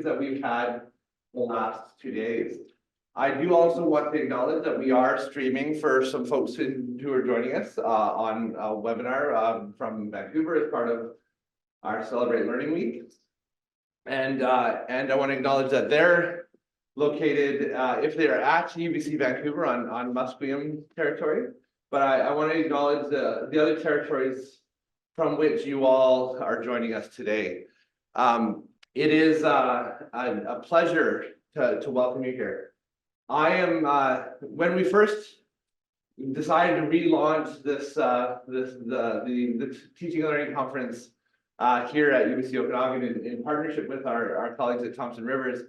that we've had the last 2 days. I do also want to acknowledge that we are streaming for some folks who are joining us on a webinar from Vancouver as part of our Celebrate Learning Week. And I want to acknowledge that they're located, if they're at UBC Vancouver on Musqueam territory, but I want to acknowledge the other territories from which you all are joining us today. It is a pleasure to welcome you here. I am, when we first decided to relaunch the Teaching and Learning Conference here at UBC Okanagan in partnership with our colleagues at Thompson Rivers,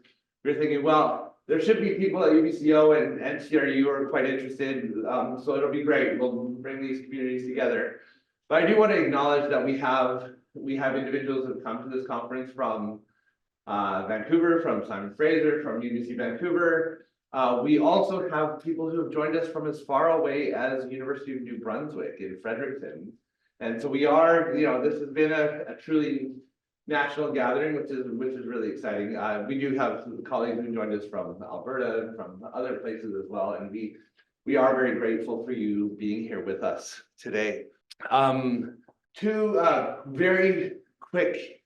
we were thinking, well, there should be people at UBCO and NCRU who are quite interested, so it'll be great. We'll bring these communities together. But I do want to acknowledge that we have individuals who have come to this conference from Vancouver, from Simon Fraser, from UBC Vancouver. We also have people who have joined us from as far away as University of New Brunswick in Fredericton. And so we are, this has been a truly national gathering, which is really exciting. We do have colleagues who joined us from Alberta and from other places as well. And we are very grateful for you being here with us today. Two very quick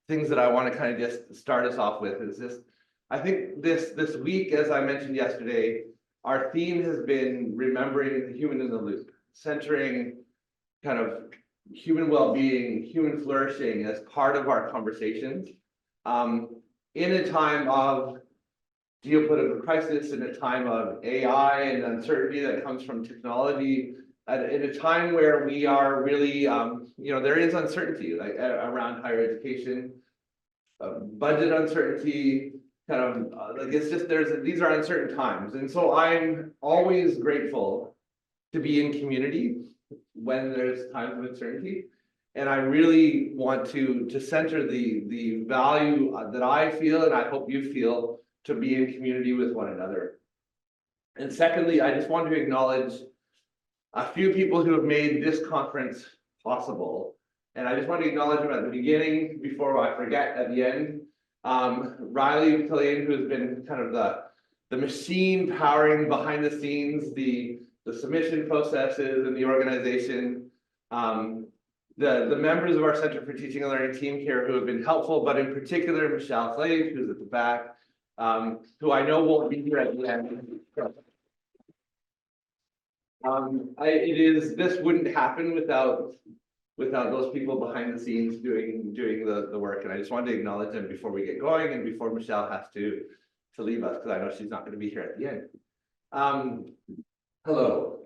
things that I want to kind of just start us off with is this. I think this week, as I mentioned yesterday, our theme has been remembering the human in the loop, centering kind of human well-being, human flourishing as part of our conversations. In a time of geopolitical crisis, in a time of AI and uncertainty that comes from technology, in a time where we are really, there is uncertainty around higher education, budget uncertainty, kind of it's just these are uncertain times. And so I'm always grateful to be in community when there's times of uncertainty. And I really want to center the value that I feel, and I hope you feel, to be in community with one another. And secondly, I just want to acknowledge a few people who have made this conference possible. And I just want to acknowledge them at the beginning before I forget at the end. Riley Tillian, who has been kind of the machine powering behind the scenes, the submission processes and the organization. The members of our Center for Teaching and Learning team here who have been helpful, but in particular, Michelle Slade, who's at the back, who I know won't be here at the end. This wouldn't happen without those people behind the scenes doing the work, and I just wanted to acknowledge them before we get going and before Michelle has to leave us, because I know she's not going to be here at the end. Hello.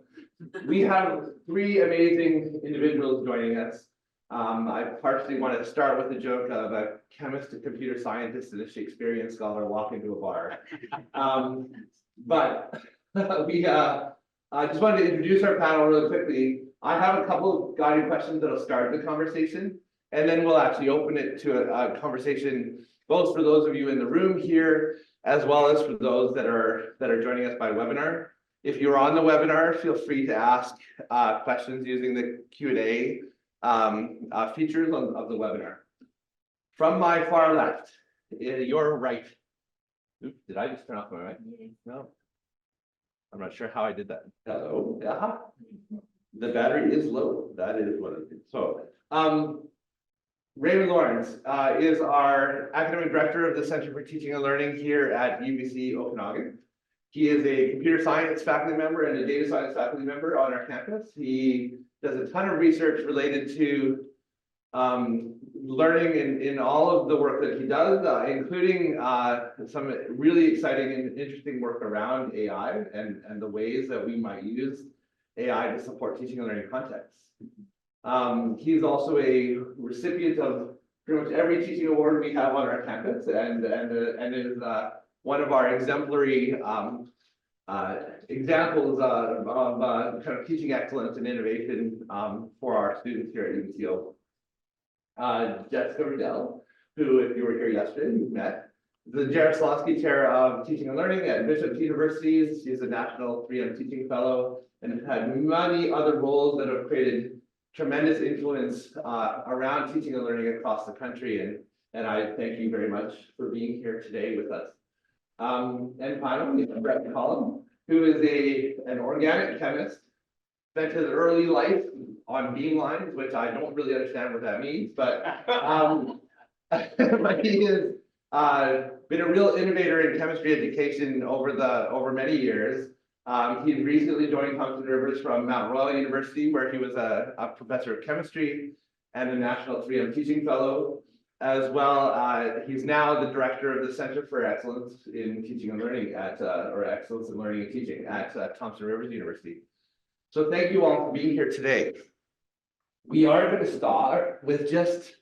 We have three amazing individuals joining us. I partially want to start with the joke of a chemist, a computer scientist, and a Shakespearean scholar walk into a bar. But I just wanted to introduce our panel really quickly. I have a couple of guiding questions that'll start the conversation, and then we'll actually open it to a conversation, both for those of you in the room here, as well as for those that are joining us by webinar. If you're on the webinar, feel free to ask questions using the Q&A features of the webinar. From my far left, your right. Oops, did I just turn off my mic? No. I'm not sure how I did that. Hello. The battery is low. That is what it is. So, Raymond Lawrence is our academic director of the Center for Teaching and Learning here at UBC Okanagan. He is a computer science faculty member and a data science faculty member on our campus. He does a ton of research related to learning in all of the work that he does, including some really exciting and interesting work around AI and the ways that we might use AI to support teaching and learning contexts. He's also a recipient of pretty much every teaching award we have on our campus, and is one of our exemplary examples of kind of teaching excellence and innovation for our students here at UBCO. Jessica Riddell, who, if you were here yesterday, you've met, the Jarislowsky Chair of Teaching and Learning at Bishop's Universities. She's a National 3M Teaching Fellow and has had many other roles that have created tremendous influence around teaching and learning across the country. and I thank you very much for being here today with us. And finally, McCollum, who is an organic chemist, spent his early life on beamlines, which I don't really understand what that means, but but he has been a real innovator in chemistry education over many years. He recently joined Thompson Rivers from Mount Royal University, where he was a professor of chemistry and a National 3M Teaching Fellow. As well, he's now the director of the Center for Excellence in Teaching and Learning or Excellence in Learning and Teaching at Thompson Rivers University. So thank you all for being here today. We are going to start with just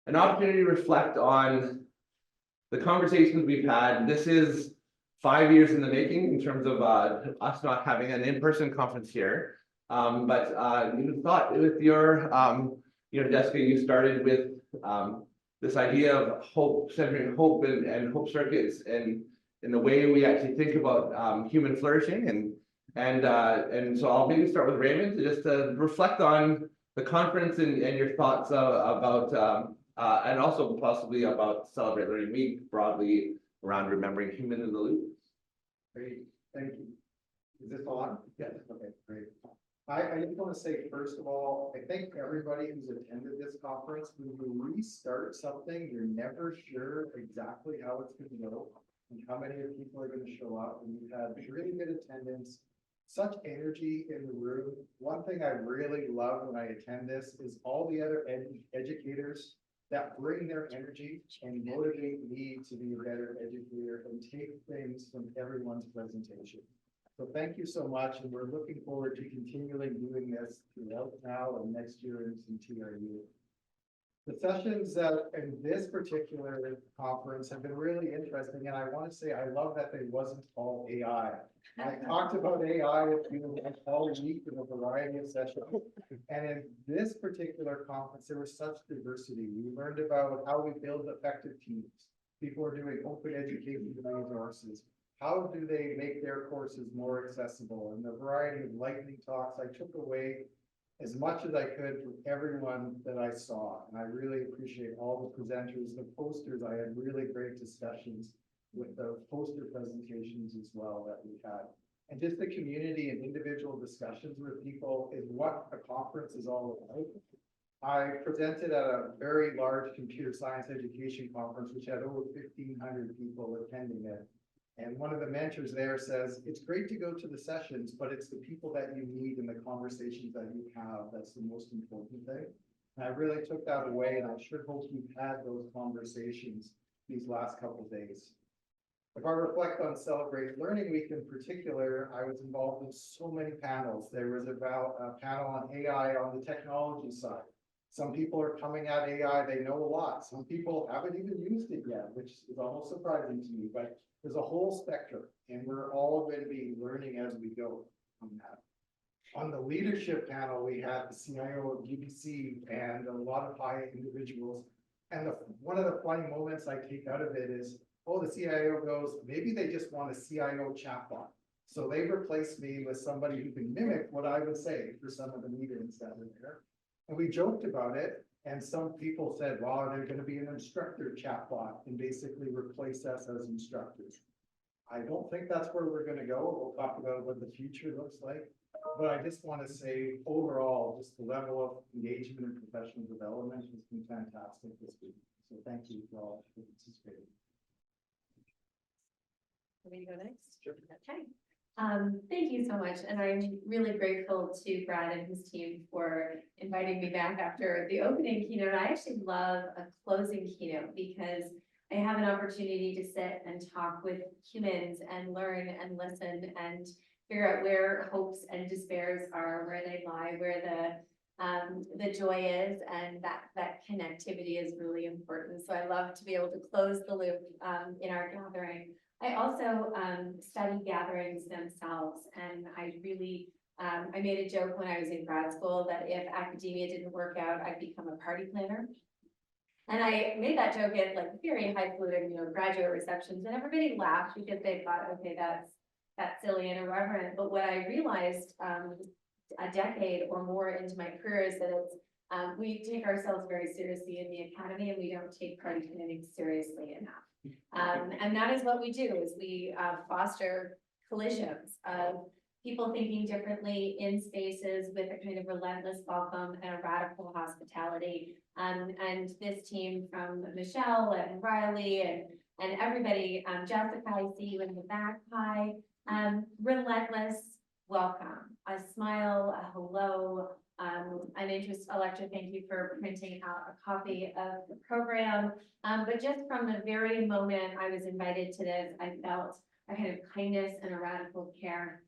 an opportunity to reflect on the conversations we've had. This is 5 years in the making in terms of us not having an in-person conference here. But you thought with your, Jessica, you started with this idea of hope, centering hope and hope circuits, and in the way we actually think about human flourishing, and so I'll maybe start with Raymond to just reflect on the conference and your thoughts about and also possibly about Celebrate Learning Week broadly around remembering human in the loop. Great, thank you. Is this on? Yes. Okay, great. I just want to say, first of all, I think everybody who's attended this conference, when you restart something, you're never sure exactly how it's going to go and how many people are going to show up. And we've had really good attendance, such energy in the room. One thing I really love when I attend this is all the other educators that bring their energy and motivate me to be a better educator and take things from everyone's presentation. So thank you so much, and we're looking forward to continually doing this throughout now and next year in TRU. The sessions in this particular conference have been really interesting, and I want to say I love that they wasn't all AI. I talked about AI with you all week in a variety of sessions, and in this particular conference, there was such diversity. We learned about how we build effective teams. People are doing open education resources. How do they make their courses more accessible? And the variety of lightning talks, I took away as much as I could from everyone that I saw. And I really appreciate all the presenters, the posters. I had really great discussions with the poster presentations as well that we had. And just the community and individual discussions with people is what a conference is all about. I presented at a very large computer science education conference, which had over 1,500 people attending it. And one of the mentors there says, it's great to go to the sessions, but it's the people that you meet and the conversations that you have that's the most important thing. And I really took that away, and I sure hope you've had those conversations these last couple of days. If I reflect on Celebrate Learning Week in particular, I was involved in so many panels. There was about a panel on AI on the technology side. Some people are coming at AI, they know a lot. Some people haven't even used it yet, which is almost surprising to me, but there's a whole spectrum, and we're all going to be learning as we go on that. On the leadership panel, we had the CIO of UBC and a lot of high individuals. And one of the funny moments I take out of it is, oh, the CIO goes, maybe they just want a CIO chatbot. So they replaced me with somebody who can mimic what I would say for some of the meetings that were there. And we joked about it. And some people said, well, there's going to be an instructor chatbot and basically replace us as instructors. I don't think that's where we're going to go. We'll talk about what the future looks like. But I just want to say overall, just the level of engagement and professional development has been fantastic this week. So thank you for all for participating. Let me go next. Sure. Okay. Thank you so much. And I'm really grateful to Brad and his team for inviting me back after the opening keynote. I actually love a closing keynote because I have an opportunity to sit and talk with humans and learn and listen and figure out where hopes and despairs are, where they lie, where the joy is, and that connectivity is really important. So I love to be able to close the loop in our gathering. I also study gatherings themselves, and I really, I made a joke when I was in grad school that if academia didn't work out, I'd become a party planner. And I made that joke at like very highfalutin, graduate receptions, and everybody laughed because they thought, okay, that's silly and irreverent. But what I realized a decade or more into my career is that it's We take ourselves very seriously in the academy, and we don't take party planning seriously enough. And that is what we do, is we foster collisions of people thinking differently in spaces with a kind of relentless welcome and a radical hospitality. And this team from Michelle and Riley and everybody, Jessica, I see you in the back, hi, relentless welcome, a smile, a hello, an interest. Electra, thank you for printing out a copy of the program. But just from the very moment I was invited to this, I felt a kind of kindness and a radical care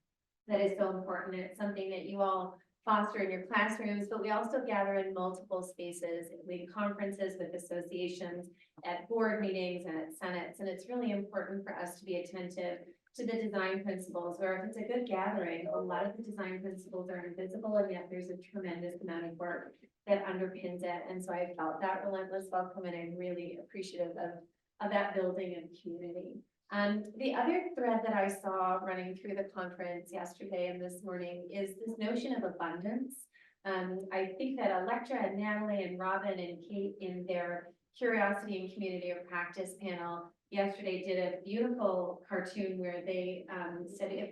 that is so important. It's something that you all foster in your classrooms, but we also gather in multiple spaces, including conferences with associations, at board meetings and at senates. And it's really important for us to be attentive to the design principles, or if it's a good gathering, a lot of the design principles are invisible, and yet there's a tremendous amount of work that underpins it. And so I felt that relentless welcome, and I'm really appreciative of that building and community. The other thread that I saw running through the conference yesterday and this morning is this notion of abundance. I think that Electra and Natalie and Robin and Kate in their Curiosity and Community of Practice panel yesterday did a beautiful cartoon where they said if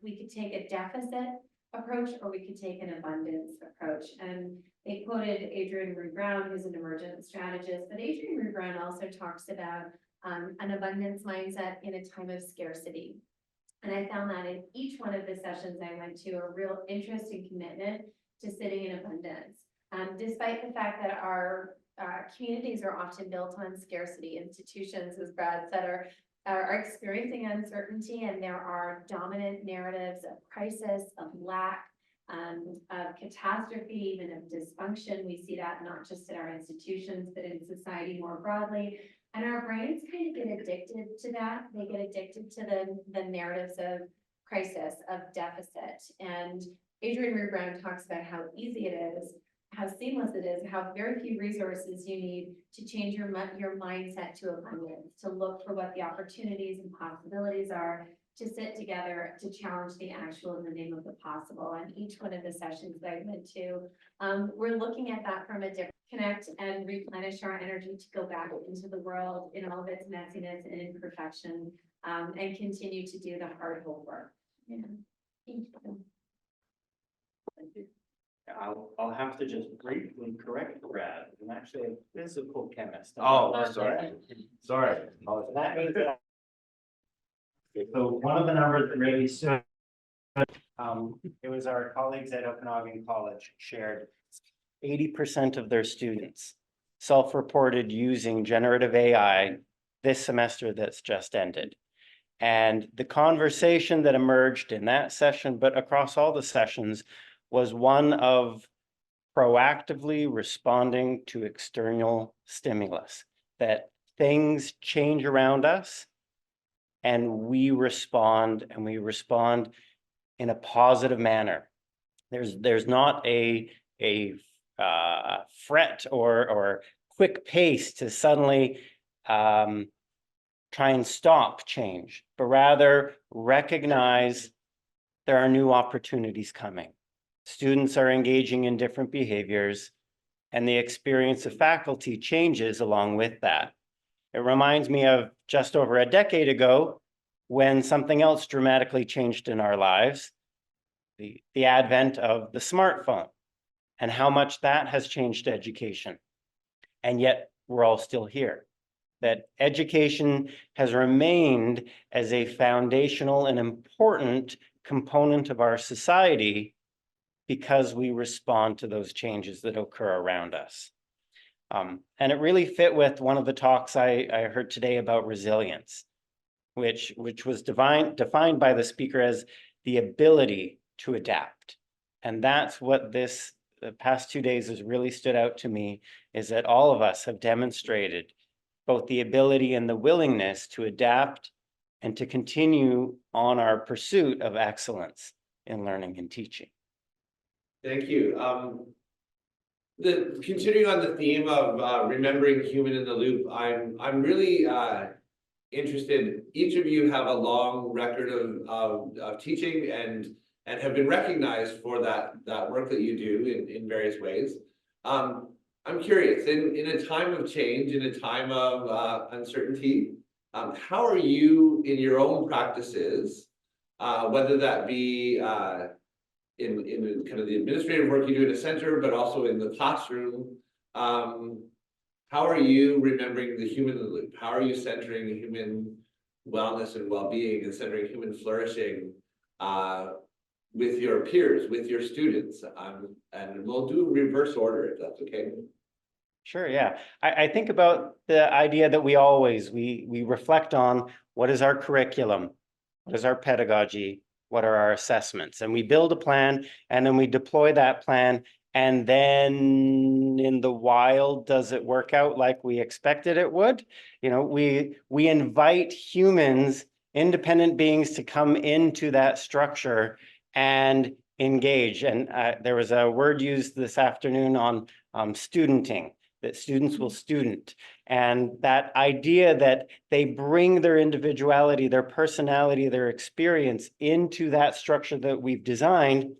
we could take a deficit approach or we could take an abundance approach. And they quoted Adrienne Rue Brown, who's an emergent strategist, but Adrienne Rue Brown also talks about an abundance mindset in a time of scarcity. And I found that in each one of the sessions I went to, a real interest and commitment to sitting in abundance. Despite the fact that our communities are often built on scarcity, institutions, as Brad said, are experiencing uncertainty, and there are dominant narratives of crisis, of lack, of catastrophe, even of dysfunction. We see that not just in our institutions, but in society more broadly. And our brains kind of get addicted to that. They get addicted to the narratives of crisis, of deficit. And Adrienne Rue Brown talks about how easy it is, how seamless it is, how very few resources you need to change your mindset to abundance, to look for what the opportunities and possibilities are, to sit together, to challenge the actual in the name of the possible. And each one of the sessions that I went to, we're looking at that from a different connect and replenish our energy to go back into the world in all of its messiness and imperfection, and continue to do the hard work. Yeah. Thank you. Thank you. I'll have to just briefly correct Brad. I'm actually a physical chemist. Oh, sorry. Sorry. So that means that. So one of the numbers that really stood, it was our colleagues at Okanagan College shared 80% of their students self-reported using generative AI this semester that's just ended. And the conversation that emerged in that session, but across all the sessions, was one of proactively responding to external stimulus, that things change around us and we respond in a positive manner. There's not a fret or quick pace to suddenly try and stop change, but rather recognize there are new opportunities coming. Students are engaging in different behaviors, and the experience of faculty changes along with that. It reminds me of just over a decade ago when something else dramatically changed in our lives, the advent of the smartphone, and how much that has changed education. And yet we're all still here. That education has remained as a foundational and important component of our society because we respond to those changes that occur around us. And it really fit with one of the talks I heard today about resilience, which was defined by the speaker as the ability to adapt. And that's what the past 2 days has really stood out to me, is that all of us have demonstrated both the ability and the willingness to adapt and to continue on our pursuit of excellence in learning and teaching. Thank you. Continuing on the theme of remembering human in the loop, I'm really interested. Each of you have a long record of teaching and have been recognized for that work that you do in various ways. I'm curious, in a time of change, in a time of uncertainty, how are you in your own practices, whether that be in kind of the administrative work you do in a center, but also in the classroom, how are you remembering the human in the loop? How are you centering human wellness and well-being and centering human flourishing with your peers, with your students? And we'll do reverse order if that's okay. Sure, yeah. I think about the idea that we reflect on what is our curriculum, what is our pedagogy, what are our assessments, and we build a plan and then we deploy that plan. And then in the wild, does it work out like we expected it would? You know, we invite humans, independent beings, to come into that structure and engage. And there was a word used this afternoon on studenting, that students will student. And that idea that they bring their individuality, their personality, their experience into that structure that we've designed.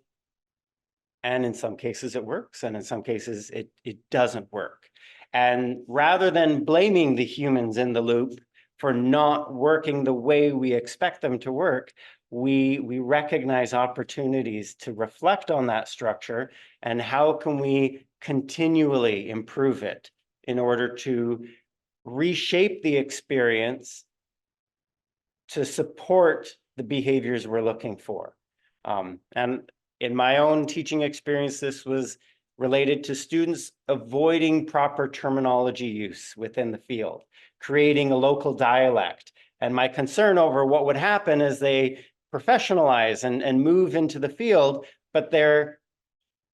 And in some cases it works, and in some cases it doesn't work. And rather than blaming the humans in the loop for not working the way we expect them to work, we recognize opportunities to reflect on that structure and how can we continually improve it in order to reshape the experience to support the behaviors we're looking for. And in my own teaching experience, this was related to students avoiding proper terminology use within the field, creating a local dialect. And my concern over what would happen as they professionalize and move into the field, but they're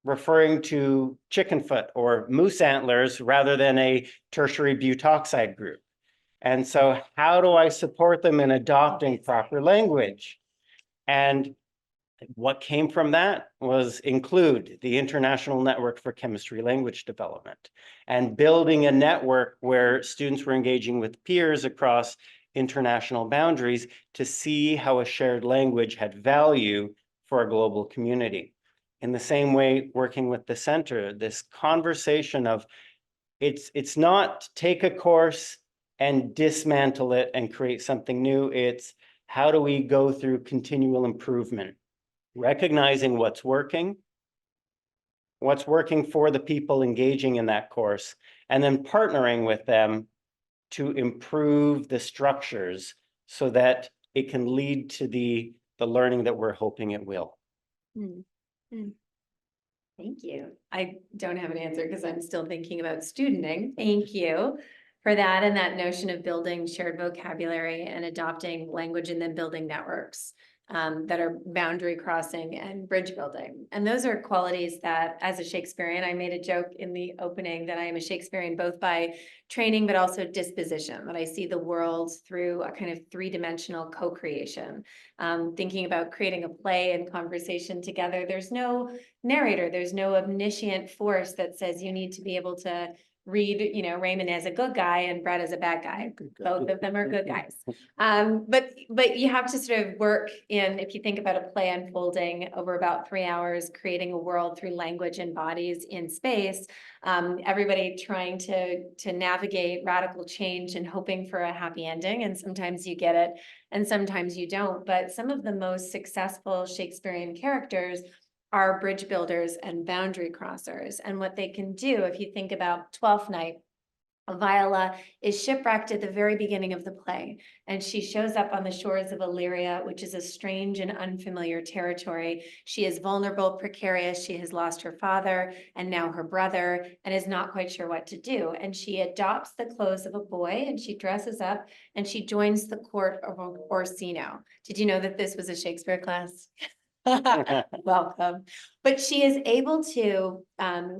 referring to chickenfoot or moose antlers rather than a tertiary butoxide group. And so how do I support them in adopting proper language? And what came from that was include the International Network for Chemistry Language Development and building a network where students were engaging with peers across international boundaries to see how a shared language had value for a global community. In the same way, working with the center, this conversation of it's not take a course and dismantle it and create something new. It's how do we go through continual improvement, recognizing what's working for the people engaging in that course, and then partnering with them to improve the structures so that it can lead to the learning that we're hoping it will. Thank you. I don't have an answer because I'm still thinking about studenting. Thank you for that and that notion of building shared vocabulary and adopting language and then building networks that are boundary crossing and bridge building. And those are qualities that, as a Shakespearean, I made a joke in the opening that I am a Shakespearean both by training but also disposition, that I see the world through a kind of three-dimensional co-creation. Thinking about creating a play and conversation together, there's no narrator, there's no omniscient force that says you need to be able to read, you know, Raymond as a good guy and Brett as a bad guy. Both of them are good guys. But you have to sort of work in, if you think about a play unfolding over about 3 hours, creating a world through language and bodies in space, everybody trying to navigate radical change and hoping for a happy ending. And sometimes you get it and sometimes you don't. But some of the most successful Shakespearean characters are bridge builders and boundary crossers. And what they can do, if you think about Twelfth Night, Viola is shipwrecked at the very beginning of the play, and she shows up on the shores of Illyria, which is a strange and unfamiliar territory. She is vulnerable, precarious. She has lost her father and now her brother and is not quite sure what to do. And she adopts the clothes of a boy and she dresses up and she joins the court of Orsino. Did you know that this was a Shakespeare class? Welcome. But she is able to,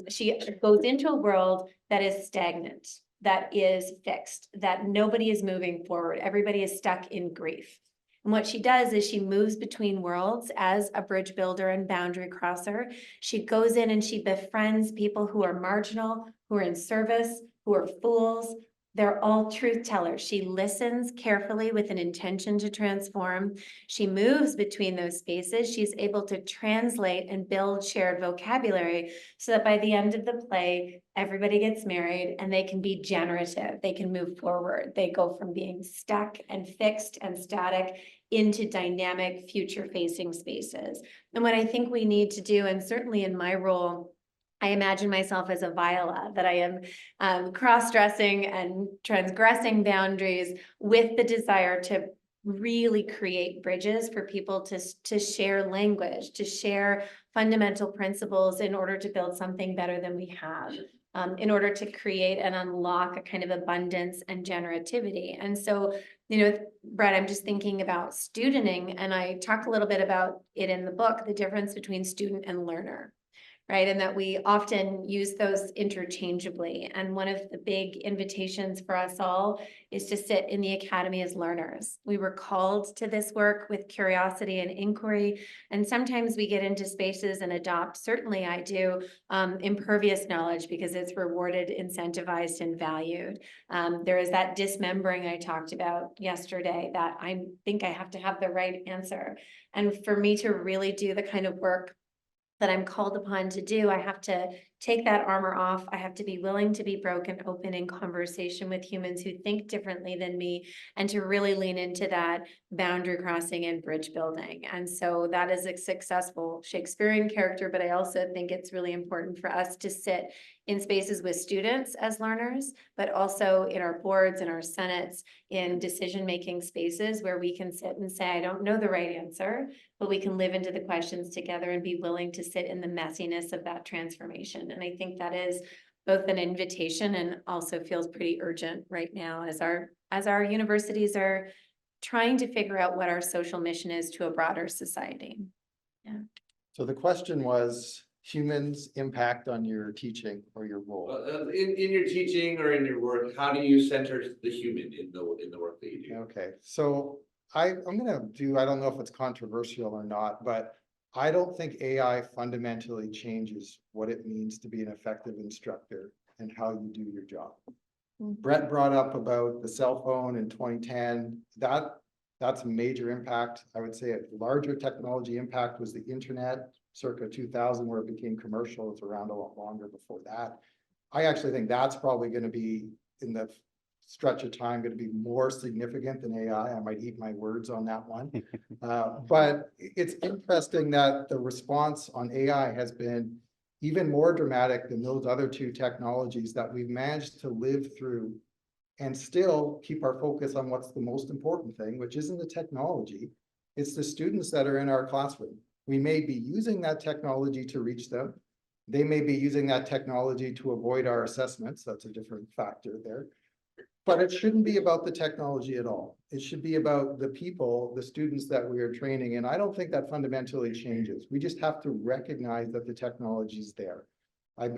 she goes into a world that is stagnant, that is fixed, that nobody is moving forward. Everybody is stuck in grief. And what she does is she moves between worlds as a bridge builder and boundary crosser. She goes in and she befriends people who are marginal, who are in service, who are fools, They're all truth tellers. She listens carefully with an intention to transform. She moves between those spaces. She's able to translate and build shared vocabulary so that by the end of the play, everybody gets married and they can be generative. They can move forward. They go from being stuck and fixed and static into dynamic future-facing spaces. And what I think we need to do, and certainly in my role, I imagine myself as a Viola, that I am cross-dressing and transgressing boundaries with the desire to really create bridges for people to share language, to share fundamental principles in order to build something better than we have, in order to create and unlock a kind of abundance and generativity. And so, Brett, I'm just thinking about studenting, and I talk a little bit about it in the book, the difference between student and learner. Right, and that we often use those interchangeably. And one of the big invitations for us all is to sit in the academy as learners. We were called to this work with curiosity and inquiry. And sometimes we get into spaces and adopt, certainly I do, impervious knowledge because it's rewarded, incentivized, and valued. There is that dismembering I talked about yesterday, that I think I have to have the right answer. And for me to really do the kind of work that I'm called upon to do, I have to take that armor off. I have to be willing to be broken open in conversation with humans who think differently than me, and to really lean into that boundary crossing and bridge building. And so that is a successful Shakespearean character, but I also think it's really important for us to sit in spaces with students as learners, but also in our boards and our senates, in decision-making spaces where we can sit and say, I don't know the right answer, but we can live into the questions together and be willing to sit in the messiness of that transformation. And I think that is both an invitation and also feels pretty urgent right now as our universities are trying to figure out what our social mission is to a broader society. Yeah. So the question was humans' impact on your teaching or your role. In your teaching or in your work, how do you center the human in the work that you do? Okay, so I'm gonna do, I don't know if it's controversial or not, but I don't think AI fundamentally changes what it means to be an effective instructor and how you do your job. Brett brought up about the cell phone in 2010. That's a major impact. I would say a larger technology impact was the internet circa 2000, where it became commercial. It's around a lot longer before that. I actually think that's probably going to be, in the stretch of time, going to be more significant than AI. I might eat my words on that one. But it's interesting that the response on AI has been even more dramatic than those other two technologies, that we've managed to live through and still keep our focus on what's the most important thing, which isn't the technology. It's the students that are in our classroom. We may be using that technology to reach them. They may be using that technology to avoid our assessments. That's a different factor there. But it shouldn't be about the technology at all. It should be about the people, the students that we are training. And I don't think that fundamentally changes. We just have to recognize that the technology is there. I've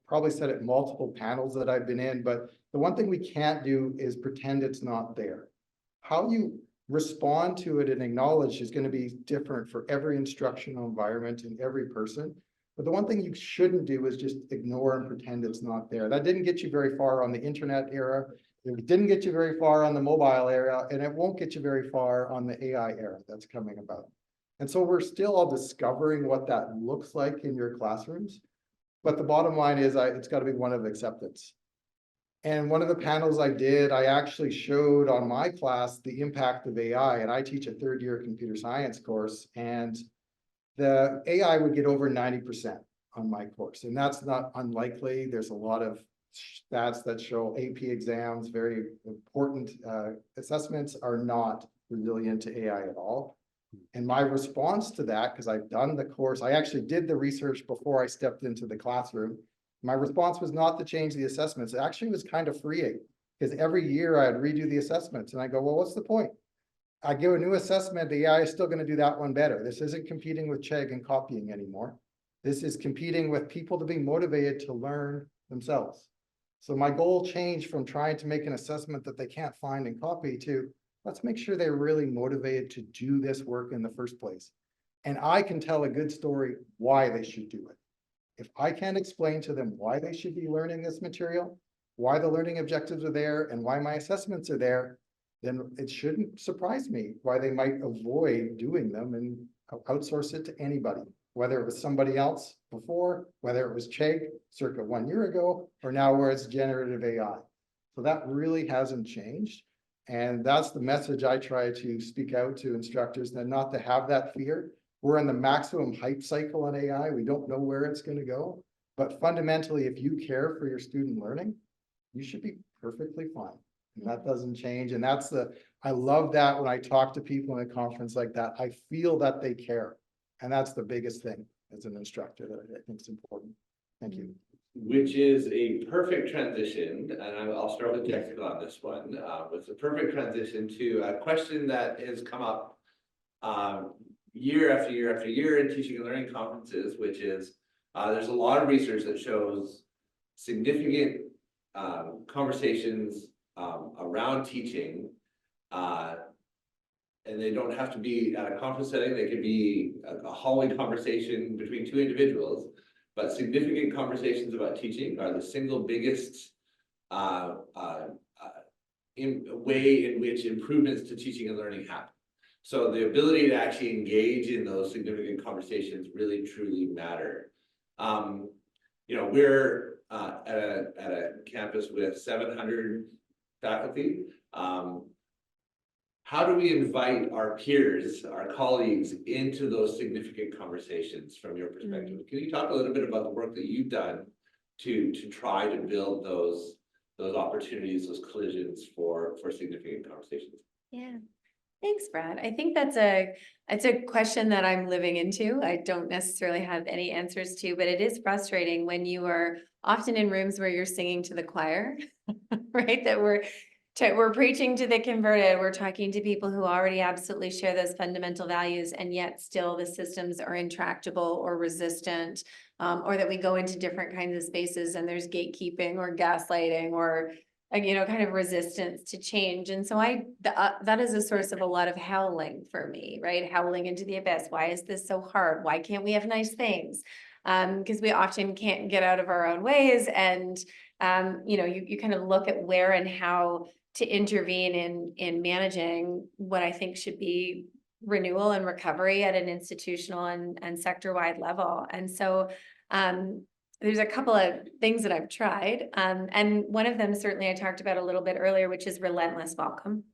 probably said it multiple panels that I've been in, but the one thing we can't do is pretend it's not there. How you respond to it and acknowledge is going to be different for every instructional environment and every person. But the one thing you shouldn't do is just ignore and pretend it's not there. That didn't get you very far on the internet era. It didn't get you very far on the mobile era, and it won't get you very far on the AI era that's coming about. And so we're still all discovering what that looks like in your classrooms. But the bottom line is it's got to be one of acceptance. And one of the panels I did, I actually showed on my class the impact of AI, and I teach a third-year computer science course, and the AI would get over 90% on my course. And that's not unlikely. There's a lot of stats that show AP exams, very important assessments, are not resilient to AI at all. And my response to that, because I've done the course, I actually did the research before I stepped into the classroom. My response was not to change the assessments. It actually was kind of freeing, because every year I'd redo the assessments and I go, well, what's the point? I give a new assessment, the AI is still going to do that one better. This isn't competing with Chegg and copying anymore. This is competing with people to be motivated to learn themselves. So my goal changed from trying to make an assessment that they can't find and copy to, let's make sure they're really motivated to do this work in the first place. And I can tell a good story why they should do it. If I can't explain to them why they should be learning this material, why the learning objectives are there and why my assessments are there, then it shouldn't surprise me why they might avoid doing them and outsource it to anybody, whether it was somebody else before, whether it was Chegg circa 1 year ago, or now where it's generative AI. So that really hasn't changed. And that's the message I try to speak out to instructors, that not to have that fear. We're in the maximum hype cycle on AI. We don't know where it's going to go. But fundamentally, if you care for your student learning, you should be perfectly fine. And that doesn't change. And I love that when I talk to people in a conference like that, I feel that they care. And that's the biggest thing as an instructor that I think is important. Thank you. Which is a perfect transition, and I'll start with Jessica on this one. It's a perfect transition to a question that has come up year after year after year in teaching and learning conferences, which is there's a lot of research that shows significant conversations around teaching, and they don't have to be at a conference setting. They could be a hallway conversation between two individuals. But significant conversations about teaching are the single biggest way in which improvements to teaching and learning happen. So the ability to actually engage in those significant conversations really truly matter. We're at a campus with 700 faculty. How do we invite our peers, our colleagues, into those significant conversations from your perspective? Can you talk a little bit about the work that you've done to try to build those opportunities, those collisions for significant conversations? Yeah. Thanks, Brad. I think it's a question that I'm living into. I don't necessarily have any answers to, but it is frustrating when you are often in rooms where you're singing to the choir, right? That we're preaching to the converted. We're talking to people who already absolutely share those fundamental values, and yet still the systems are intractable or resistant, or that we go into different kinds of spaces and there's gatekeeping or gaslighting or kind of resistance to change. And so that is a source of a lot of howling for me, right? Howling into the abyss. Why is this so hard? Why can't we have nice things? Because we often can't get out of our own ways. And, you kind of look at where and how to intervene in managing what I think should be renewal and recovery at an institutional and sector-wide level. And so, there's a couple of things that I've tried. And one of them certainly I talked about a little bit earlier, which is relentless welcome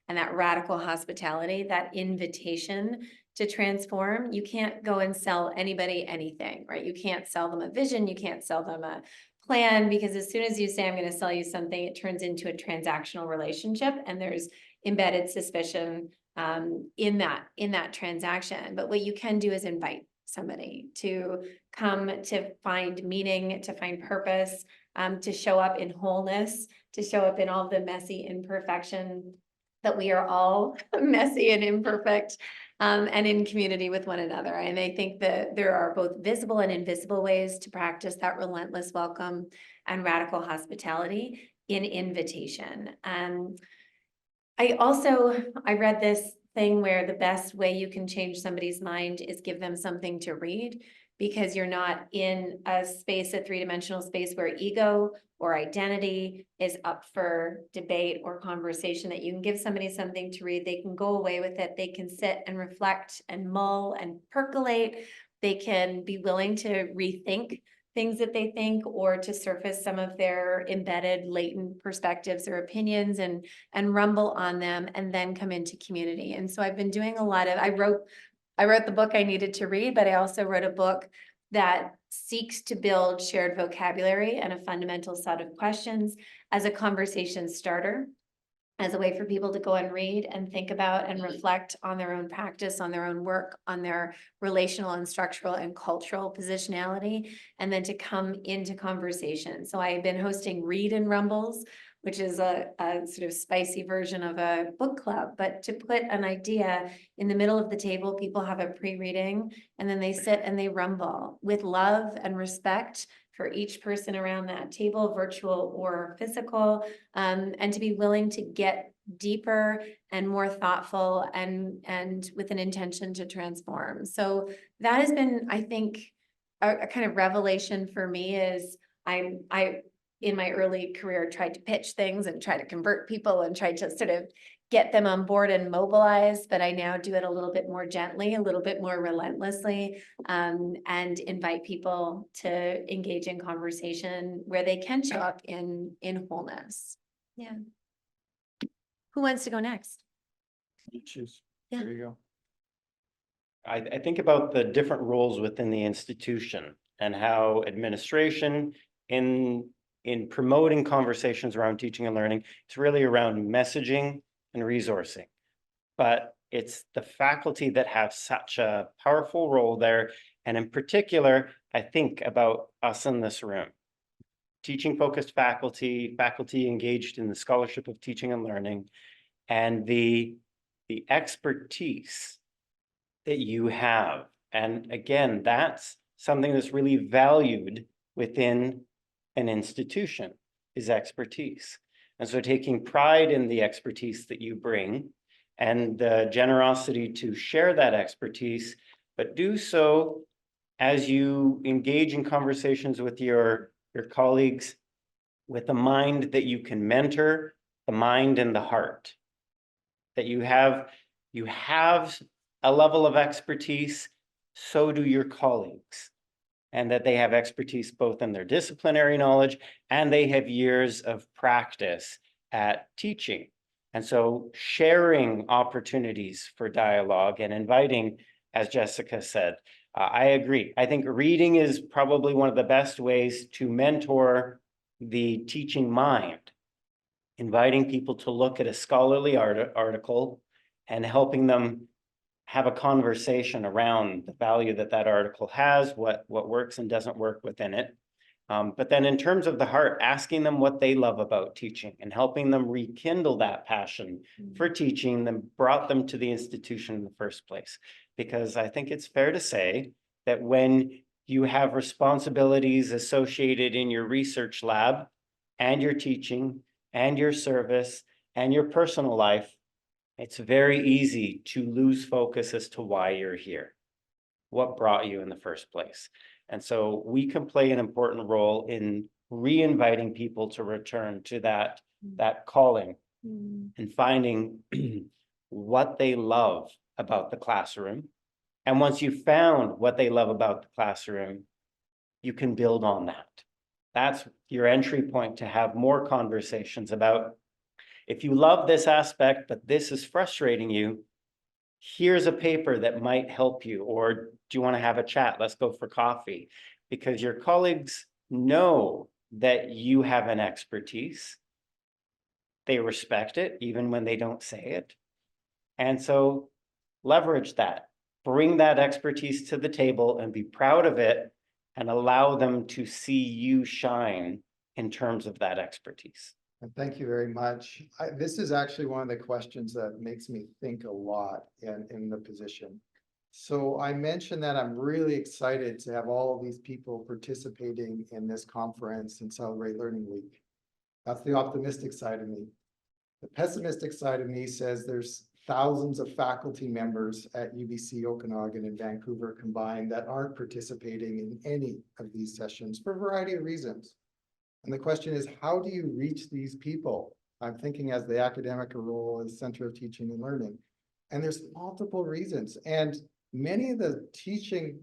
and that radical hospitality, that invitation to transform. You can't go and sell anybody anything, right? You can't sell them a vision. You can't sell them a plan, because as soon as you say, I'm going to sell you something, it turns into a transactional relationship, and there's embedded suspicion in that transaction. But what you can do is invite somebody to come to find meaning, to find purpose, to show up in wholeness, to show up in all the messy imperfection that we are all messy and imperfect, and in community with one another. And I think that there are both visible and invisible ways to practice that relentless welcome and radical hospitality in invitation. I read this thing where the best way you can change somebody's mind is give them something to read, because you're not in a space, a three-dimensional space, where ego or identity is up for debate or conversation. That you can give somebody something to read, they can go away with it, they can sit and reflect and mull and percolate, they can be willing to rethink things that they think, or to surface some of their embedded latent perspectives or opinions and rumble on them, and then come into community. And so I've been doing a lot of, I wrote the book I needed to read, but I also wrote a book that seeks to build shared vocabulary and a fundamental set of questions as a conversation starter, as a way for people to go and read and think about and reflect on their own practice, on their own work, on their relational and structural and cultural positionality, and then to come into conversation. So I've been hosting Read and Rumbles, which is a sort of spicy version of a book club, but to put an idea in the middle of the table, people have a pre-reading, and then they sit and they rumble with love and respect for each person around that table, virtual or physical, and to be willing to get deeper and more thoughtful and with an intention to transform. So that has been, I think, a kind of revelation for me. Is in my early career, tried to pitch things and try to convert people and tried to sort of get them on board and mobilize, but I now do it a little bit more gently, a little bit more relentlessly, and invite people to engage in conversation where they can show up in wholeness. Yeah. Who wants to go next? You choose. Yeah. There you go. I think about the different roles within the institution and how administration in promoting conversations around teaching and learning, it's really around messaging and resourcing. But it's the faculty that have such a powerful role there. And in particular, I think about us in this room. Teaching focused faculty, faculty engaged in the scholarship of teaching and learning, and the expertise that you have. And again, that's something that's really valued within an institution, is expertise. And so taking pride in the expertise that you bring and the generosity to share that expertise, but do so as you engage in conversations with your colleagues with the mind that you can mentor, the mind and the heart. That you have a level of expertise, so do your colleagues. And that they have expertise both in their disciplinary knowledge and they have years of practice at teaching. And so sharing opportunities for dialogue and inviting, as Jessica said, I agree. I think reading is probably one of the best ways to mentor the teaching mind. Inviting people to look at a scholarly article and helping them have a conversation around the value that that article has, what works and doesn't work within it. But then in terms of the heart, asking them what they love about teaching and helping them rekindle that passion for teaching that brought them to the institution in the first place. Because I think it's fair to say that when you have responsibilities associated in your research lab and your teaching and your service and your personal life, it's very easy to lose focus as to why you're here, what brought you in the first place. And so we can play an important role in re-inviting people to return to that calling and finding what they love about the classroom. And once you've found what they love about the classroom, you can build on that. That's your entry point to have more conversations about, if you love this aspect, but this is frustrating you, here's a paper that might help you, or do you want to have a chat? Let's go for coffee. Because your colleagues know that you have an expertise. They respect it, even when they don't say it. And so leverage that, bring that expertise to the table and be proud of it and allow them to see you shine in terms of that expertise. And thank you very much. This is actually one of the questions that makes me think a lot in the position. So I mentioned that I'm really excited to have all of these people participating in this conference and Celebrate Learning Week. That's the optimistic side of me. The pessimistic side of me says there's thousands of faculty members at UBC Okanagan and Vancouver combined that aren't participating in any of these sessions for a variety of reasons. And the question is, how do you reach these people? I'm thinking as the academic role as Center of Teaching and Learning. And there's multiple reasons. And many of the teaching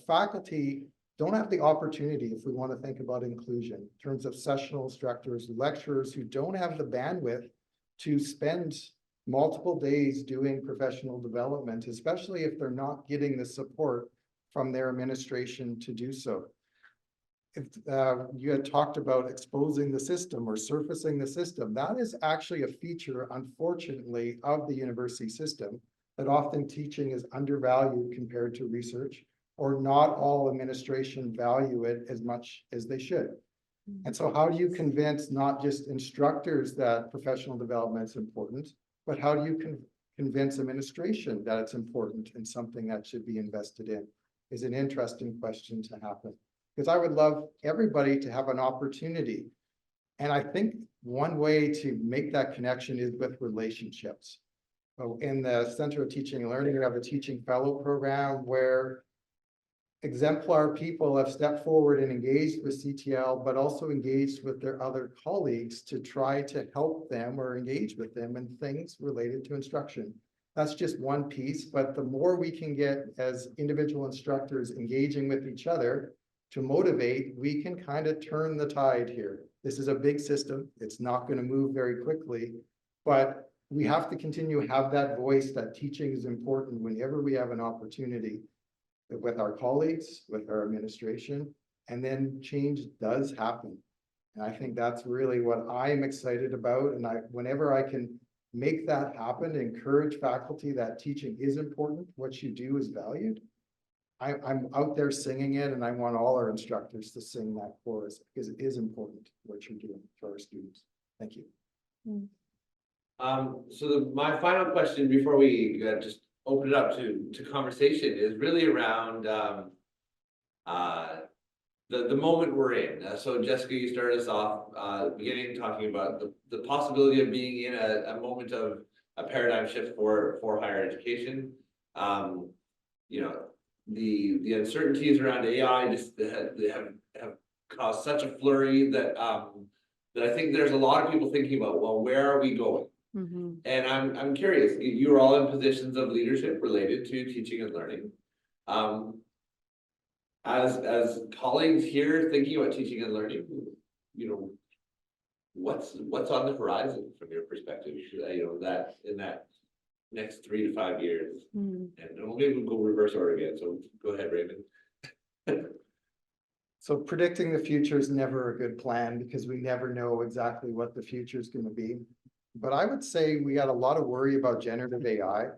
faculty don't have the opportunity, if we want to think about inclusion, in terms of sessional instructors, lecturers who don't have the bandwidth to spend multiple days doing professional development, especially if they're not getting the support from their administration to do so. If you had talked about exposing the system or surfacing the system, that is actually a feature, unfortunately, of the university system, that often teaching is undervalued compared to research, or not all administration value it as much as they should. And so how do you convince not just instructors that professional development is important, but how do you convince administration that it's important and something that should be invested in? Is an interesting question to happen. Because I would love everybody to have an opportunity. And I think one way to make that connection is with relationships. So in the Center of Teaching and Learning, we have a teaching fellow program where exemplar people have stepped forward and engaged with CTL, but also engaged with their other colleagues to try to help them or engage with them in things related to instruction. That's just one piece, but the more we can get as individual instructors engaging with each other to motivate, we can kind of turn the tide here. This is a big system. It's not going to move very quickly, but we have to continue to have that voice that teaching is important whenever we have an opportunity with our colleagues, with our administration, and then change does happen. And I think that's really what I'm excited about. And whenever I can make that happen, encourage faculty that teaching is important, what you do is valued. I'm out there singing it, and I want all our instructors to sing that chorus because it is important what you're doing for our students. Thank you. So my final question before we just open it up to conversation is really around the moment we're in. So Jessica, you started us off beginning talking about the possibility of being in a moment of a paradigm shift for higher education. You know, the uncertainties around AI just have caused such a flurry that I think there's a lot of people thinking about, well, where are we going? And I'm curious, you are all in positions of leadership related to teaching and learning. As colleagues here thinking about teaching and learning, you know, what's on the horizon from your perspective? You know, that in that next 3 to 5 years, and maybe we'll go reverse order again. So go ahead, Raymond. So predicting the future is never a good plan because we never know exactly what the future is going to be. But I would say we got a lot of worry about generative AI,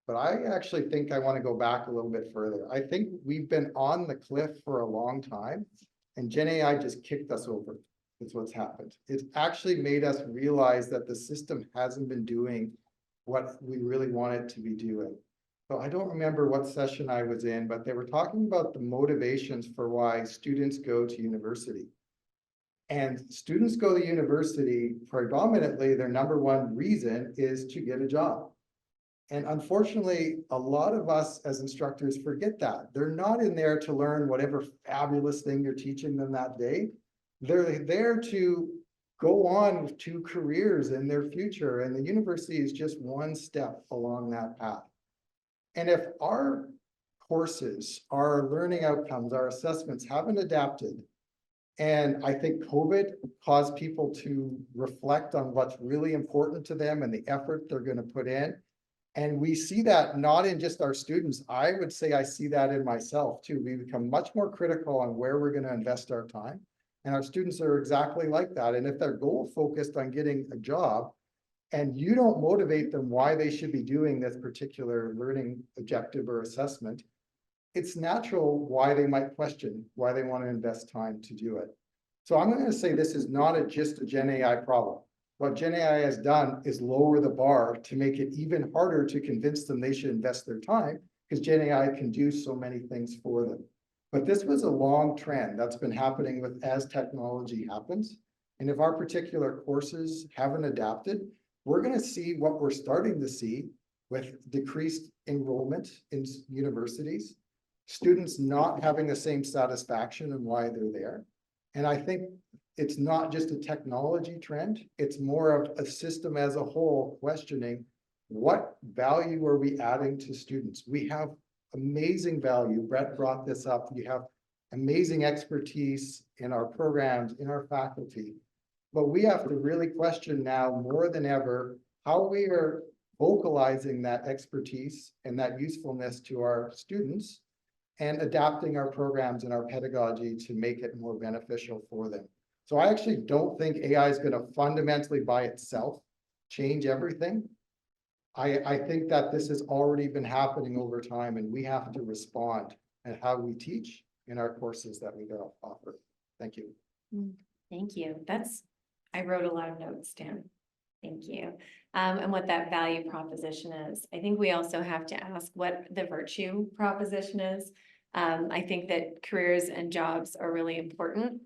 but I actually think I want to go back a little bit further. I think we've been on the cliff for a long time, and Gen AI just kicked us over. That's what's happened. It's actually made us realize that the system hasn't been doing what we really want it to be doing. So I don't remember what session I was in, but they were talking about the motivations for why students go to university. And students go to university, predominantly their number one reason is to get a job. And unfortunately, a lot of us as instructors forget that. They're not in there to learn whatever fabulous thing you're teaching them that day. They're there to go on to careers in their future. And the university is just one step along that path. And if our courses, our learning outcomes, our assessments haven't adapted, and I think COVID caused people to reflect on what's really important to them and the effort they're going to put in. And we see that not in just our students. I would say I see that in myself too. We become much more critical on where we're going to invest our time. And our students are exactly like that. And if they're goal focused on getting a job and you don't motivate them why they should be doing this particular learning objective or assessment, it's natural why they might question why they want to invest time to do it. So I'm going to say this is not just a Gen AI problem. What Gen AI has done is lower the bar to make it even harder to convince them they should invest their time because Gen AI can do so many things for them. But this was a long trend that's been happening with as technology happens. And if our particular courses haven't adapted, we're going to see what we're starting to see with decreased enrollment in universities, students not having the same satisfaction and why they're there. And I think it's not just a technology trend, it's more of a system as a whole questioning what value are we adding to students? We have amazing value. Brett brought this up. You have amazing expertise in our programs, in our faculty, but we have to really question now more than ever how we are vocalizing that expertise and that usefulness to our students and adapting our programs and our pedagogy to make it more beneficial for them. So I actually don't think AI is going to fundamentally by itself change everything. I think that this has already been happening over time and we have to respond and how we teach in our courses that we offer. Thank you. Thank you. I wrote a lot of notes down. Thank you. And what that value proposition is. I think we also have to ask what the virtue proposition is. I think that careers and jobs are really important.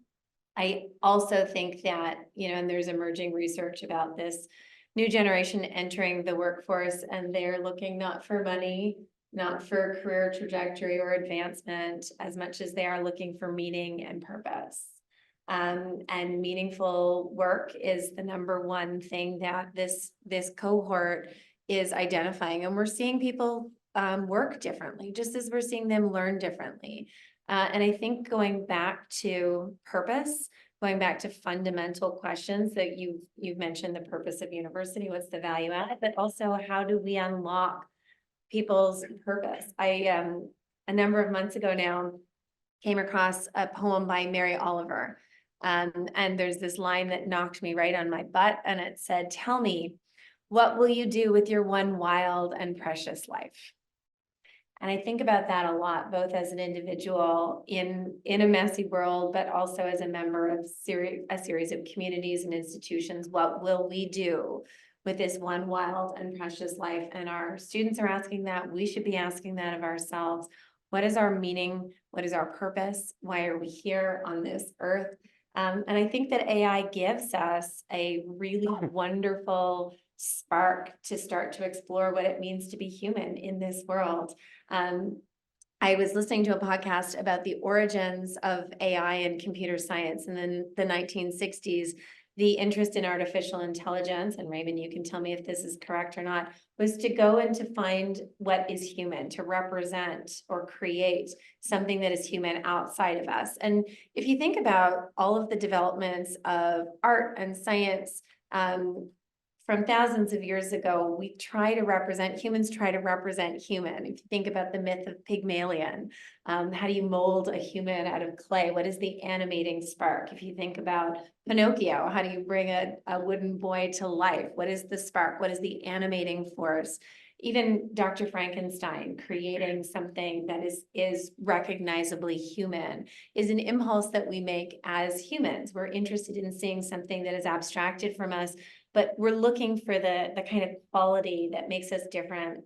I also think that, and there's emerging research about this new generation entering the workforce and they're looking not for money, not for career trajectory or advancement as much as they are looking for meaning and purpose. And meaningful work is the number one thing that this cohort is identifying. And we're seeing people work differently, just as we're seeing them learn differently. And I think going back to purpose, going back to fundamental questions that you've mentioned, the purpose of university, what's the value add, but also how do we unlock people's purpose? I a number of months ago now came across a poem by Mary Oliver. And there's this line that knocked me right on my butt, and it said, "Tell me, what will you do with your one wild and precious life?" And I think about that a lot, both as an individual in a messy world, but also as a member of a series of communities and institutions. What will we do with this one wild and precious life? And our students are asking that. We should be asking that of ourselves. What is our meaning? What is our purpose? Why are we here on this earth? And I think that AI gives us a really wonderful spark to start to explore what it means to be human in this world. I was listening to a podcast about the origins of AI and computer science, and then the 1960s, the interest in artificial intelligence, and Raymond, you can tell me if this is correct or not, was to go and to find what is human, to represent or create something that is human outside of us. And if you think about all of the developments of art and science, from thousands of years ago, humans try to represent human. If you think about the myth of Pygmalion, how do you mold a human out of clay? What is the animating spark? If you think about Pinocchio, how do you bring a wooden boy to life? What is the spark? What is the animating force? Even Dr. Frankenstein creating something that is recognizably human is an impulse that we make as humans. We're interested in seeing something that is abstracted from us, but we're looking for the kind of quality that makes us different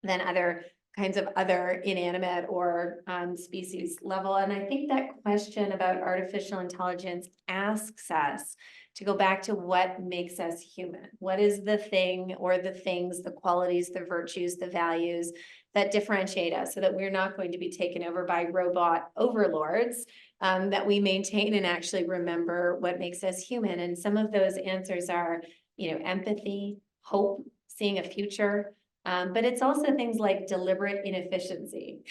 than other kinds of other inanimate or species level. And I think that question about artificial intelligence asks us to go back to what makes us human. What is the thing or the things, the qualities, the virtues, the values that differentiate us so that we're not going to be taken over by robot overlords, that we maintain and actually remember what makes us human. And some of those answers are, empathy, hope, seeing a future, but it's also things like deliberate inefficiency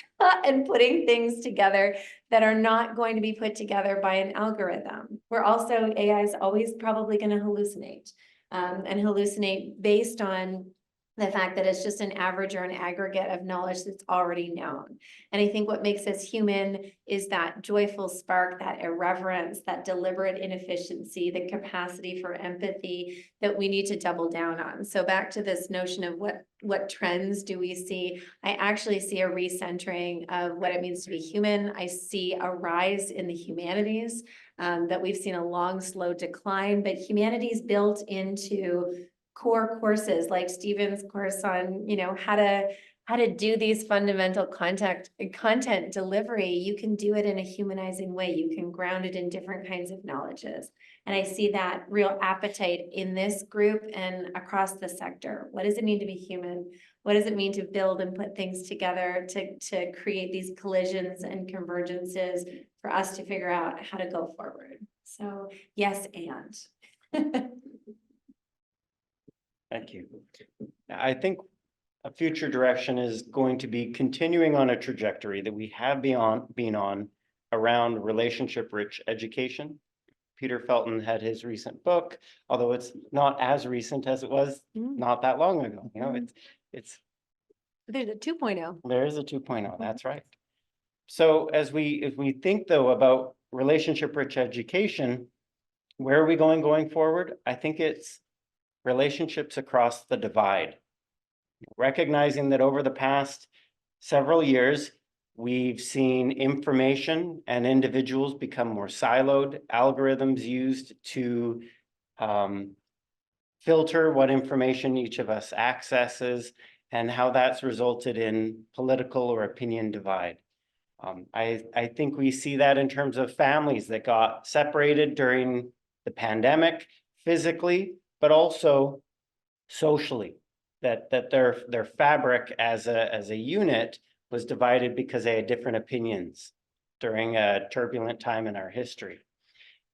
and putting things together that are not going to be put together by an algorithm. AI is always probably going to hallucinate, and hallucinate based on the fact that it's just an average or an aggregate of knowledge that's already known. And I think what makes us human is that joyful spark, that irreverence, that deliberate inefficiency, the capacity for empathy that we need to double down on. So back to this notion of what trends do we see? I actually see a recentering of what it means to be human. I see a rise in the humanities, that we've seen a long, slow decline, but humanities built into core courses like Stephen's course on, how to do these fundamental content delivery. You can do it in a humanizing way. You can ground it in different kinds of knowledges. And I see that real appetite in this group and across the sector. What does it mean to be human? What does it mean to build and put things together to create these collisions and convergences for us to figure out how to go forward? So yes, and. Thank you. I think a future direction is going to be continuing on a trajectory that we have been on around relationship-rich education. Peter Felton had his recent book, although it's not as recent as it was not that long ago. It's There's a 2.0. There is a 2.0, that's right. So as we think though about relationship-rich education, where are we going forward? I think it's relationships across the divide. Recognizing that over the past several years, we've seen information and individuals become more siloed, algorithms used to filter what information each of us accesses, and how that's resulted in political or opinion divide. I think we see that in terms of families that got separated during the pandemic, physically, but also socially. that their fabric as a unit was divided because they had different opinions during a turbulent time in our history.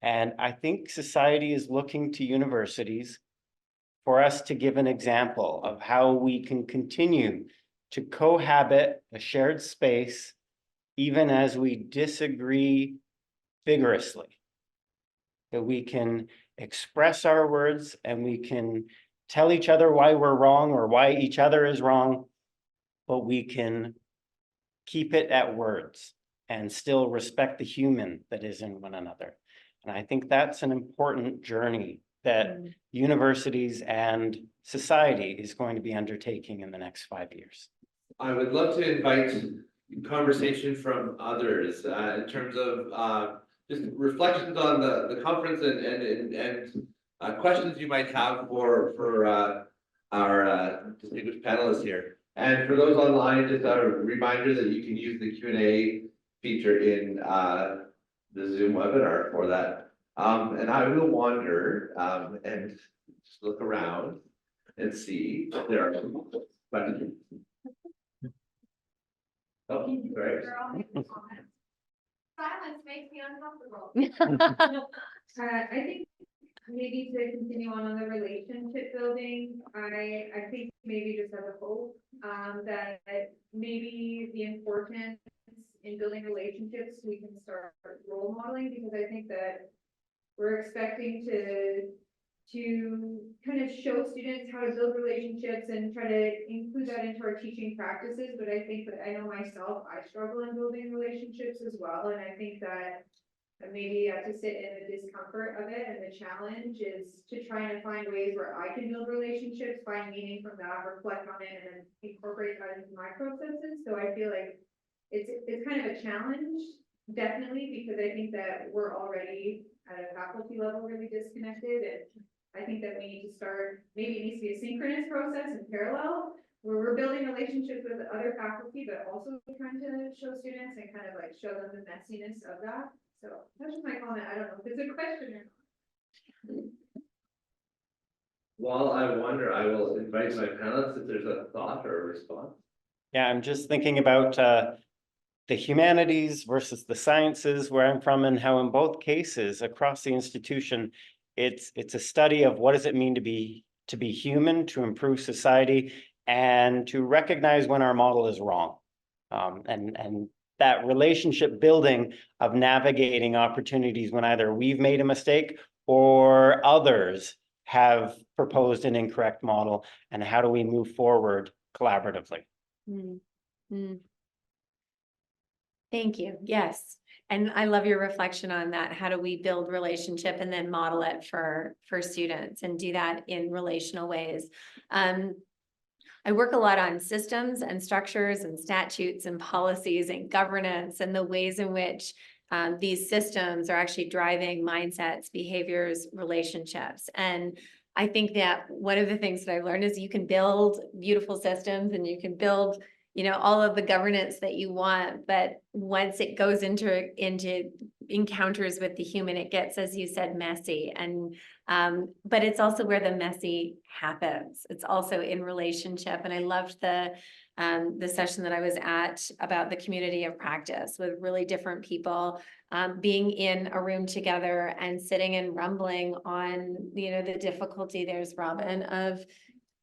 And I think society is looking to universities for us to give an example of how we can continue to cohabit a shared space, even as we disagree vigorously. That we can express our words and we can tell each other why we're wrong or why each other is wrong, but we can keep it at words and still respect the human that is in one another. And I think that's an important journey that universities and society is going to be undertaking in the next 5 years. I would love to invite conversation from others, in terms of, just reflections on the conference and questions you might have for our distinguished panelists here. And for those online, just a reminder that you can use the Q&A feature in the Zoom webinar for that. And I will wander and just look around and see if there are some questions. Oh, great. Silence makes me uncomfortable. I think maybe to continue on the relationship building, I think maybe just as a hope, that maybe the importance in building relationships, we can start role modeling, because I think that we're expecting to kind of show students how to build relationships and try to include that into our teaching practices. But I think that I know myself, I struggle in building relationships as well. And I think that maybe to sit in the discomfort of it, and the challenge is to try and find ways where I can build relationships, find meaning from that, reflect on it, and then incorporate that into my processes. So I feel like it's kind of a challenge, definitely, because I think that we're already at a faculty level really disconnected, and I think that we need to start, maybe it needs to be a synchronous process in parallel, where we're building relationships with other faculty, but also trying to show students and kind of like show them the messiness of that. So that's just my comment. I don't know if it's a question or not. While I wonder, I will invite my panelists if there's a thought or a response. Yeah, I'm just thinking about the humanities versus the sciences, where I'm from, and how in both cases across the institution, it's a study of what does it mean to be human, to improve society, and to recognize when our model is wrong. And that relationship building of navigating opportunities when either we've made a mistake or others have proposed an incorrect model, and how do we move forward collaboratively? Thank you. Yes. And I love your reflection on that. How do we build relationship and then model it for students and do that in relational ways? I work a lot on systems and structures and statutes and policies and governance, and the ways in which these systems are actually driving mindsets, behaviors, relationships. And I think that one of the things that I've learned is you can build beautiful systems and you can build, you know, all of the governance that you want, but once it goes into encounters with the human, it gets, as you said, messy. And but it's also where the messy happens. It's also in relationship. And I loved the session that I was at about the community of practice with really different people being in a room together and sitting and rumbling on, you know, the difficulty, there's Robin, of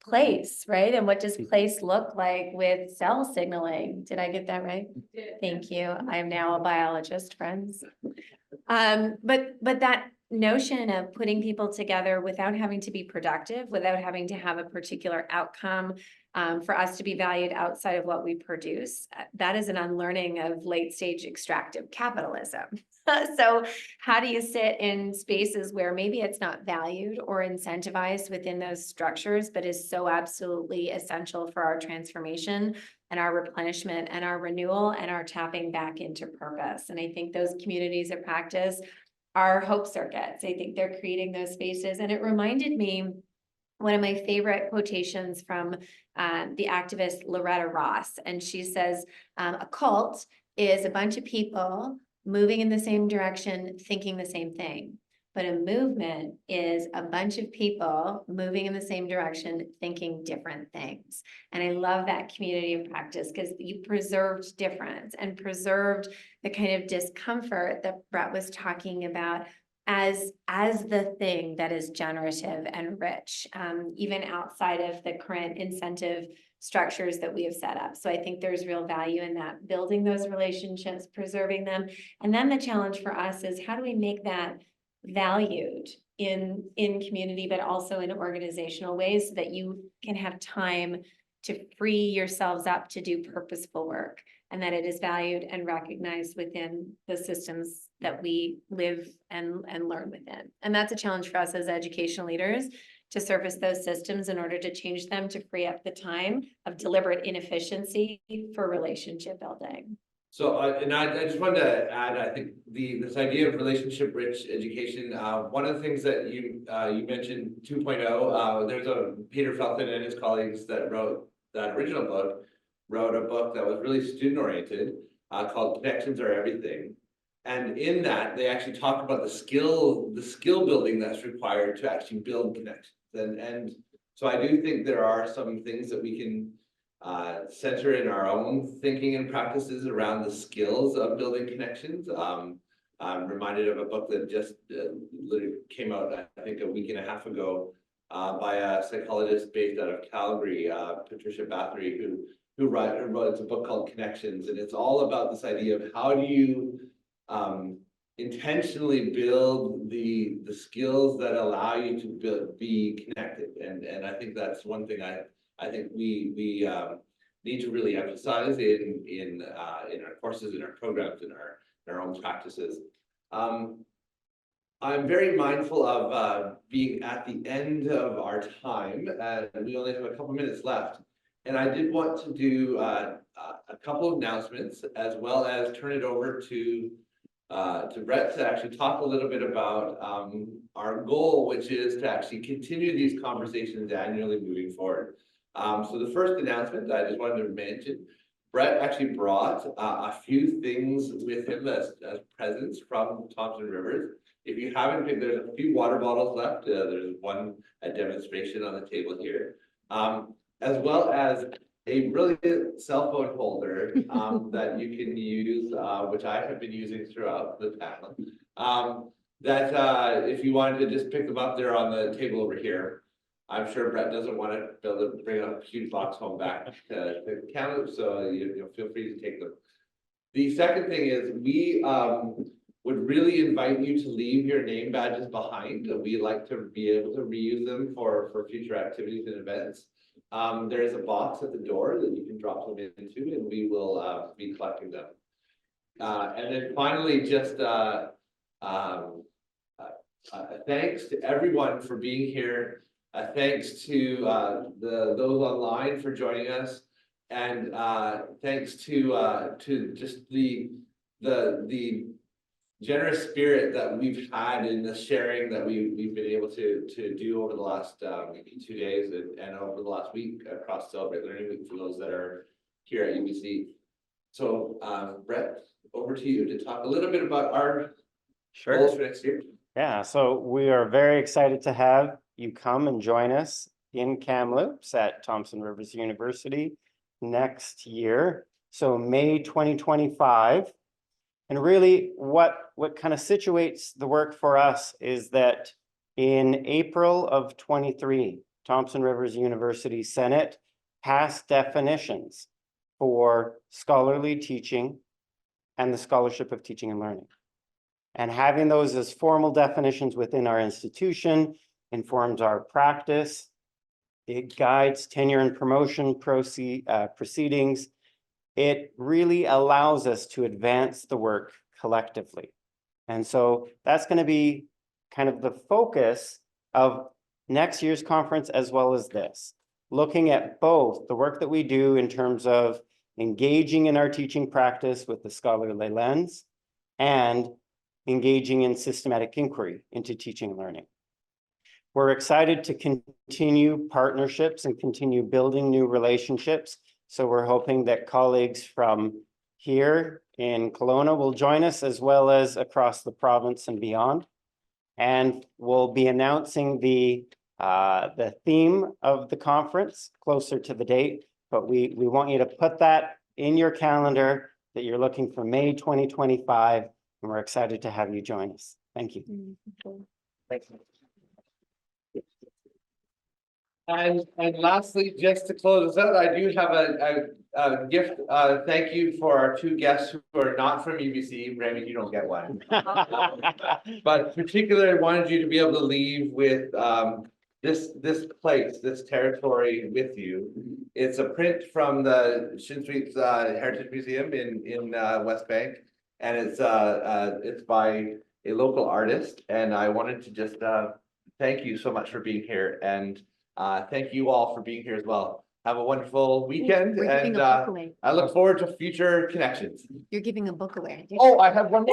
place, right? And what does place look like with cell signaling? Did I get that right? Thank you. I am now a biologist, friends. But that notion of putting people together without having to be productive, without having to have a particular outcome, for us to be valued outside of what we produce, that is an unlearning of late stage extractive capitalism. So how do you sit in spaces where maybe it's not valued or incentivized within those structures, but is so absolutely essential for our transformation and our replenishment and our renewal and our tapping back into purpose? And I think those communities of practice are hope circuits. I think they're creating those spaces. And it reminded me, one of my favorite quotations from the activist Loretta Ross, and she says, a cult is a bunch of people moving in the same direction, thinking the same thing. But a movement is a bunch of people moving in the same direction, thinking different things. And I love that community of practice because you preserved difference and preserved the kind of discomfort that Brett was talking about as the thing that is generative and rich, even outside of the current incentive structures that we have set up. So I think there's real value in that, building those relationships, preserving them. And then the challenge for us is how do we make that valued in community, but also in organizational ways so that you can have time to free yourselves up to do purposeful work, and that it is valued and recognized within the systems that we live and learn within. And that's a challenge for us as educational leaders, to surface those systems in order to change them, to free up the time of deliberate inefficiency for relationship building. So, I just wanted to add, I think this idea of relationship-rich education, one of the things that you mentioned 2.0, there's Peter Felton and his colleagues that wrote that original book, wrote a book that was really student-oriented, called Connections Are Everything. And in that, they actually talk about the skill building that's required to actually build connections. And so I do think there are some things that we can center in our own thinking and practices around the skills of building connections. I'm reminded of a book that just literally came out, I think, a week and a half ago, by a psychologist based out of Calgary, Patricia Bathory, who wrote a book called Connections, and it's all about this idea of how do you intentionally build the skills that allow you to be connected, and I think that's one thing I think we need to really emphasize in our courses, in our programs, in our own practices. I'm very mindful of being at the end of our time, and we only have a couple minutes left. And I did want to do a couple of announcements, as well as turn it over to Brett to actually talk a little bit about our goal, which is to actually continue these conversations annually moving forward. So the first announcement that I just wanted to mention, Brett actually brought a few things with him as presents from Thompson Rivers. If you haven't picked, there's a few water bottles left. There's a demonstration on the table here, as well as a brilliant cell phone holder that you can use, which I have been using throughout the panel. If you wanted to just pick them up, they're on the table over here. I'm sure Brett doesn't want to be able to bring a huge box home back to Kamloops, so you feel free to take them. The second thing is we would really invite you to leave your name badges behind. We like to be able to reuse them for future activities and events. There is a box at the door that you can drop them into, and we will be collecting them. And then finally, just thanks to everyone for being here. Thanks to those online for joining us, and thanks to just the generous spirit that we've had in the sharing that we've been able to do over the last 2 days and over the last week across Celebrate Learning Week for those that are here at UBC. So Brett, over to you to talk a little bit about our goals for next year. Yeah, so we are very excited to have you come and join us in Kamloops at Thompson Rivers University next year. So May 2025. And really what kind of situates the work for us is that in April of 23, Thompson Rivers University Senate passed definitions for scholarly teaching and the scholarship of teaching and learning. And having those as formal definitions within our institution informs our practice. It guides tenure and promotion proceedings. It really allows us to advance the work collectively. And so that's going to be kind of the focus of next year's conference, as well as this, looking at both the work that we do in terms of engaging in our teaching practice with the scholarly lens and engaging in systematic inquiry into teaching and learning. We're excited to continue partnerships and continue building new relationships. So we're hoping that colleagues from here in Kelowna will join us, as well as across the province and beyond. And we'll be announcing the theme of the conference closer to the date. But we want you to put that in your calendar that you're looking for May 2025. And we're excited to have you join us. Thank you. Thanks. And lastly, just to close us out, I do have a gift, thank you for our two guests who are not from UBC. Remy, you don't get one. But particularly, I wanted you to be able to leave with this place, this territory with you. It's a print from the Shinsuits Heritage Museum in West Bank, and it's by a local artist. And I wanted to just thank you so much for being here, and thank you all for being here as well. Have a wonderful weekend, We're giving and a book away. I look forward to future connections. You're giving a book away. Oh, I have one more.